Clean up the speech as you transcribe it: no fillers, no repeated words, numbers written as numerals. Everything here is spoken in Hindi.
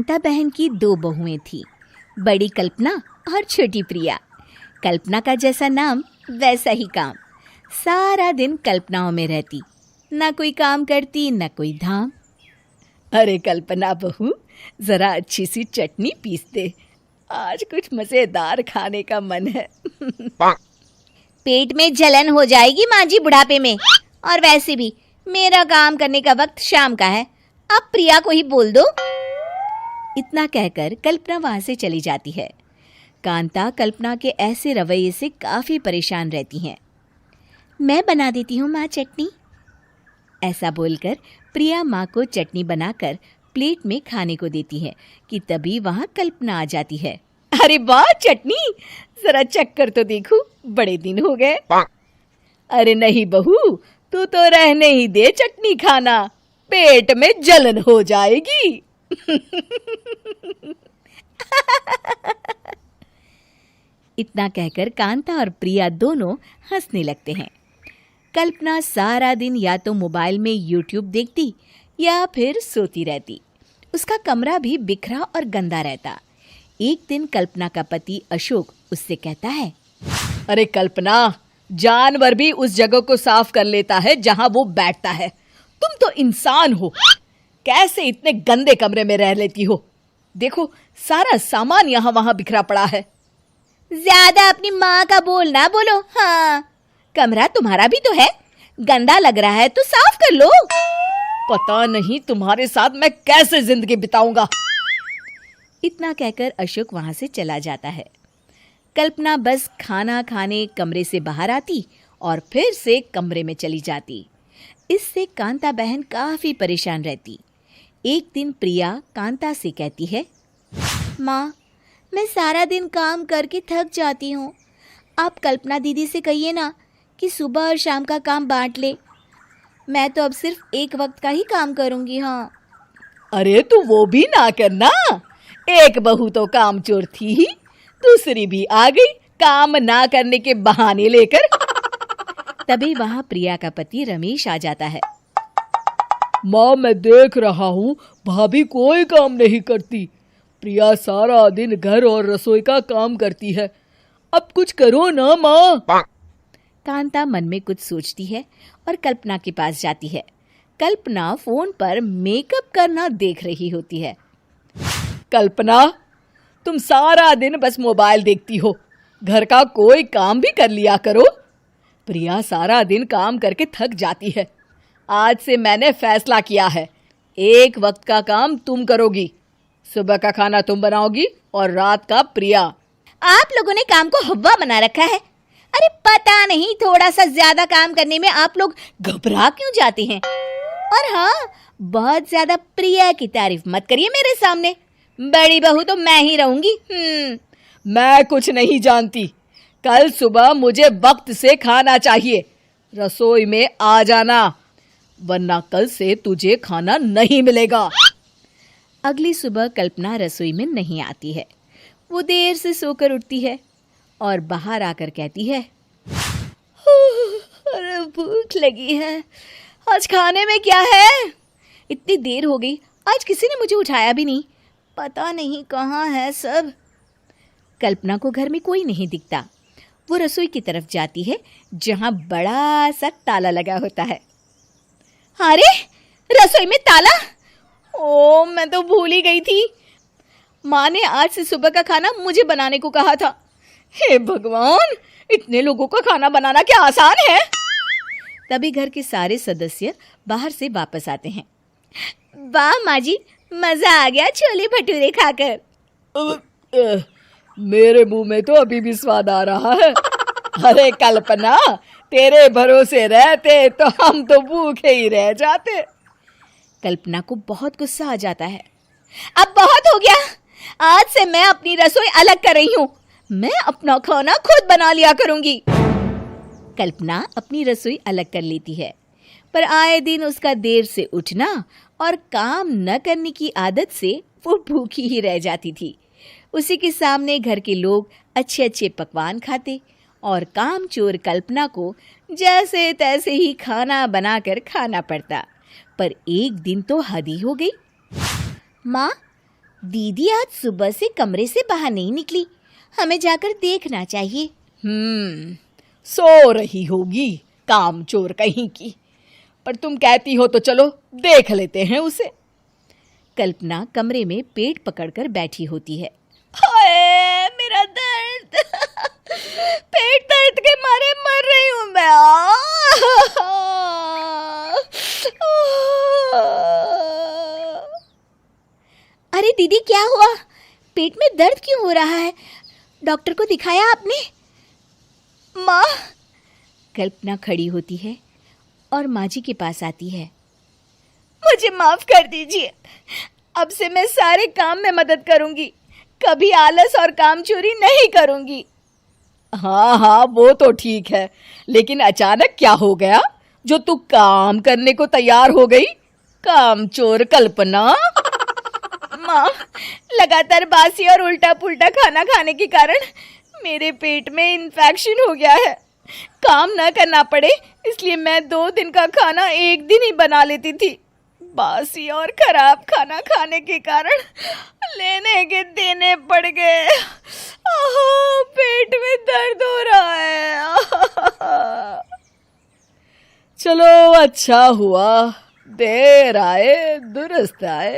कांता बहन की दो बहुएं थीं, बड़ी कल्पना और छोटी प्रिया। कल्पना का जैसा नाम वैसा ही काम। सारा दिन कल्पनाओं में रहती, ना कोई काम करती ना कोई धाम। अरे कल्पना बहू, जरा अच्छी सी चटनी पीस दे, आज कुछ मजेदार खाने का मन है। पेट में जलन हो जाएगी माँ जी बुढ़ापे में, और वैसे भी मेरा काम करने का वक्त शाम का है, अब प्रिया को ही बोल दो। इतना कहकर कल्पना वहां से चली जाती है। कांता कल्पना के ऐसे रवैये से काफी परेशान रहती हैं। मैं बना देती हूँ माँ चटनी, ऐसा बोलकर प्रिया माँ को चटनी बनाकर प्लेट में खाने को देती है कि तभी वहां कल्पना आ जाती है। अरे वाह चटनी, जरा चख कर तो देखूं, बड़े दिन हो गए। अरे नहीं बहू, तू तो रहने ही दे चटनी खाना, पेट में जलन हो जाएगी। इतना कहकर कांता और प्रिया दोनों हंसने लगते हैं। कल्पना सारा दिन या तो मोबाइल में यूट्यूब देखती या फिर सोती रहती। उसका कमरा भी बिखरा और गंदा रहता। एक दिन कल्पना का पति अशोक उससे कहता है, अरे कल्पना, जानवर भी उस जगह को साफ कर लेता है जहां वो बैठता है, तुम तो इंसान हो, कैसे इतने गंदे कमरे में रह लेती हो? देखो सारा सामान यहाँ वहां बिखरा पड़ा है। ज्यादा अपनी माँ का बोल ना बोलो। हाँ, कमरा तुम्हारा भी तो है, गंदा लग रहा है तो साफ कर लो। पता नहीं तुम्हारे साथ मैं कैसे जिंदगी बिताऊंगा। इतना कहकर अशोक वहां से चला जाता है। कल्पना बस खाना खाने कमरे से बाहर आती और फिर से कमरे में चली जाती। इससे कांता बहन काफी परेशान रहती। एक दिन प्रिया कांता से कहती है, माँ, मैं सारा दिन काम करके थक जाती हूँ, आप कल्पना दीदी से कहिए ना कि सुबह और शाम का काम बांट ले। मैं तो अब सिर्फ एक वक्त का ही काम करूँगी। हाँ। अरे तू वो भी ना करना, एक बहू तो कामचोर थी ही, दूसरी भी आ गई काम ना करने के बहाने लेकर। तभी वहां प्रिया का पति रमेश आ जाता है। माँ, मैं देख रहा हूँ भाभी कोई काम नहीं करती, प्रिया सारा दिन घर और रसोई का काम करती है, अब कुछ करो ना माँ। कांता मन में कुछ सोचती है और कल्पना के पास जाती है। कल्पना फोन पर मेकअप करना देख रही होती है। कल्पना, तुम सारा दिन बस मोबाइल देखती हो, घर का कोई काम भी कर लिया करो। प्रिया सारा दिन काम करके थक जाती है। आज से मैंने फैसला किया है, एक वक्त का काम तुम करोगी, सुबह का खाना तुम बनाओगी और रात का प्रिया। आप लोगों ने काम को हवा बना रखा है। अरे पता नहीं थोड़ा सा ज्यादा काम करने में आप लोग घबरा क्यों जाते हैं। और हाँ, बहुत ज्यादा प्रिया की तारीफ मत करिए मेरे सामने, बड़ी बहू तो मैं ही रहूंगी। मैं कुछ नहीं जानती, कल सुबह मुझे वक्त से खाना चाहिए, रसोई में आ जाना, वरना कल से तुझे खाना नहीं मिलेगा। अगली सुबह कल्पना रसोई में नहीं आती है। वो देर से सोकर उठती है और बाहर आकर कहती है, अरे भूख लगी है, आज खाने में क्या है? इतनी देर हो गई, आज किसी ने मुझे उठाया भी नहीं, पता नहीं कहाँ है सब। कल्पना को घर में कोई नहीं दिखता। वो रसोई की तरफ जाती है जहां बड़ा सा ताला लगा होता है। अरे रसोई में ताला! ओ, मैं तो भूल ही गई थी। माँ ने आज से सुबह का खाना मुझे बनाने को कहा था। हे भगवान, इतने लोगों का खाना बनाना क्या आसान है? तभी घर के सारे सदस्य बाहर से वापस आते हैं। वाह माँ जी, मजा आ गया छोले भटूरे खाकर। मेरे मुंह में तो अभी भी स्वाद आ रहा है। अरे कल्पना, तेरे भरोसे रहते तो हम तो भूखे ही रह जाते। कल्पना को बहुत गुस्सा आ जाता है। अब बहुत हो गया, आज से मैं अपनी रसोई अलग कर रही हूँ, मैं अपना खाना खुद बना लिया करूंगी। कल्पना अपनी रसोई अलग कर लेती है, पर आए दिन उसका देर से उठना और काम न करने की आदत से वो भूखी ही रह जाती थी। उसी के सामने घर के लोग अच्छे अच्छे पकवान खाते और कामचोर कल्पना को जैसे तैसे ही खाना बनाकर खाना पड़ता। पर एक दिन तो हद ही हो गई। माँ, दीदी आज सुबह से कमरे से बाहर नहीं निकली, हमें जाकर देखना चाहिए। सो रही होगी कामचोर कहीं की। पर तुम कहती हो तो चलो देख लेते हैं उसे। कल्पना कमरे में पेट पकड़कर बैठी होती है। हाय मेरा दर्द, पेट दर्द के मारे मर रही हूँ मैं। अरे दीदी क्या हुआ? पेट में दर्द क्यों हो रहा है? डॉक्टर को दिखाया आपने? माँ, कल्पना खड़ी होती है और माँ जी के पास आती है। मुझे माफ कर दीजिए, अब से मैं सारे काम में मदद करूंगी, कभी आलस और काम चोरी नहीं करूंगी। हाँ वो तो ठीक है, लेकिन अचानक क्या हो गया जो तू काम करने को तैयार हो गई? कामचोर कल्पना। माँ, लगातार बासी और उल्टा पुल्टा खाना खाने के कारण मेरे पेट में इन्फेक्शन हो गया है। काम न करना पड़े इसलिए मैं 2 दिन का खाना एक दिन ही बना लेती थी। बासी और खराब खाना खाने के कारण लेने के देने पड़ गए। पेट में दर्द हो रहा है। चलो अच्छा हुआ, देर आए दुरुस्त आए।